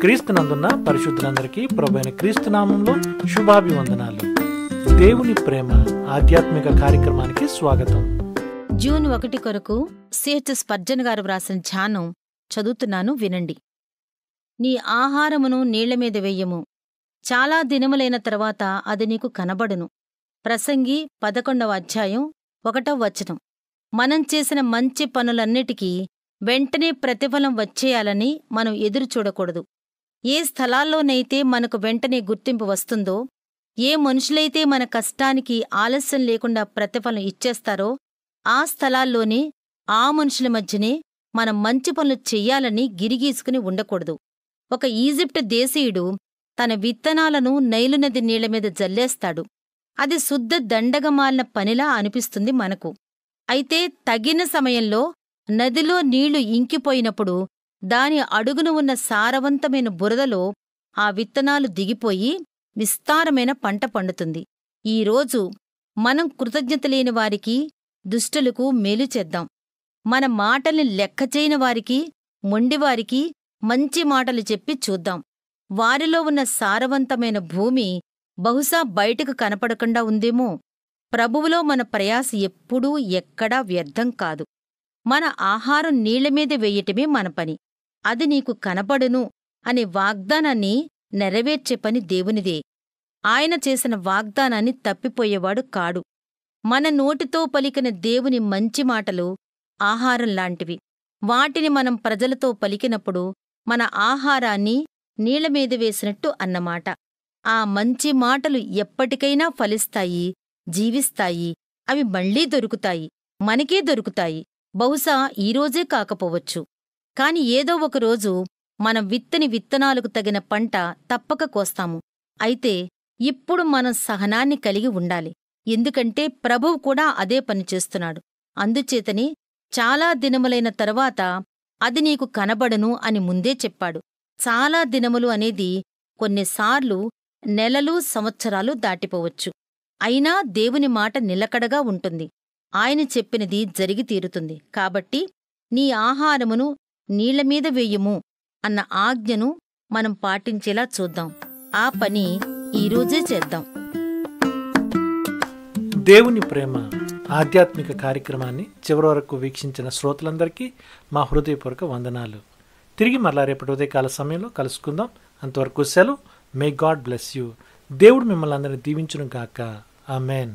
క్రీస్తునందున్న పరిశుద్ధులందరికీ ప్రభువైన క్రీస్తు నామంలో శుభాభివందనాలు. దేవుని ప్రేమ ఆధ్యాత్మిక కార్యక్రమానికి స్వాగతం. జూన్ 1 కొరకు సిహెచ్ స్పర్జన్ గారు వ్రాసిన ధ్యానం చదువుతున్నాను, వినండి. నీ ఆహారమును నీళ్లమీద వెయ్యము, చాలా దినములైన తర్వాత అది నీకు కనబడును. ప్రసంగి 11వ అధ్యాయం 1వ వచనం. మనం చేసిన మంచి పనులన్నిటికీ వెంటనే ప్రతిఫలం వచ్చేయాలని మనం ఎదురు చూడకూడదు. ఏ స్థలాల్లోనైతే మనకు వెంటనే గుర్తింపు వస్తుందో, ఏ మనుషులైతే మన కష్టానికి ఆలస్యం లేకుండా ప్రతిఫలం ఇచ్చేస్తారో ఆ స్థలాల్లోనే, ఆ మనుషుల మధ్యనే మనం మంచి పనులు చెయ్యాలని గిరిగీసుకుని ఉండకూడదు. ఒక ఈజిప్ట్ దేశీయుడు తన విత్తనాలను నైలు నది నీళ్లమీద జల్లేస్తాడు. అది శుద్ధ దండగమాలిన పనిలా అనిపిస్తుంది మనకు. అయితే తగిన సమయంలో నదిలో నీళ్లు ఇంకిపోయినప్పుడు దాని అడుగున ఉన్న సారవంతమైన బురదలో ఆ విత్తనాలు దిగిపోయి విస్తారమైన పంట పండుతుంది. ఈరోజు మనం కృతజ్ఞతలేని వారికి, దుష్టులకు మేలు చేద్దాం. మన మాటల్ని లెక్కచేయని వారికి, మొండివారికి మంచి మాటలు చెప్పి చూద్దాం. వారిలో ఉన్న సారవంతమైన భూమి బహుశా బయటకు కనపడకుండా ఉందేమో. ప్రభువులో మన ప్రయాస ఎప్పుడూ ఎక్కడా వ్యర్థం కాదు. మన ఆహారం నీళ్లమీద వెయ్యటమే మన పని. అది నీకు కనపడును అనే వాగ్దానాన్ని నెరవేర్చే పని దేవునిదే. ఆయన చేసిన వాగ్దానాన్ని తప్పిపోయేవాడు కాడు. మన నోటితో పలికిన దేవుని మంచి మాటలు ఆహారం లాంటివి. వాటిని మనం ప్రజలతో పలికినప్పుడు మన ఆహారాన్ని నీళ్లమీద వేసినట్టు అన్నమాట. ఆ మంచి మాటలు ఎప్పటికైనా ఫలిస్తాయి, జీవిస్తాయి. అవి మళ్లీ దొరుకుతాయి, మనకే దొరుకుతాయి. బహుశా ఈరోజే కాకపోవచ్చు, కాని ఏదో ఒకరోజు మనం విత్తని విత్తనాలకు తగిన పంట తప్పక కోస్తాము. అయితే ఇప్పుడు మనం సహనాన్ని కలిగి ఉండాలి. ఎందుకంటే ప్రభువు కూడా అదే పని చేస్తున్నాడు. అందుచేతనే చాలా దినములైన తరువాత అది నీకు కనబడును అని ముందే చెప్పాడు. చాలా దినములు అనేది కొన్నిసార్లు నెలలు, సంవత్సరాలు దాటిపోవచ్చు. అయినా దేవుని మాట నిలకడగా ఉంటుంది. ఆయన చెప్పినది జరిగి తీరుతుంది. కాబట్టి నీ ఆహారమును నీళ్లమీద వేయుము అన్న ఆజ్ఞను మనం పాటించేలా చూద్దాం. ఆ పని ఈరోజే చేద్దాం. దేవుని ప్రేమ ఆధ్యాత్మిక కార్యక్రమాన్ని చివరి వరకు వీక్షించిన శ్రోతలందరికీ మా హృదయపూర్వక వందనాలు. తిరిగి మరలా రేపటి ఉదయకాల సమయంలో కలుసుకుందాం. అంతవరకు సెలవు. May God bless you. దేవుడు మిమ్మల్ని అందరినీ దీవించును గాక. ఆమెన్.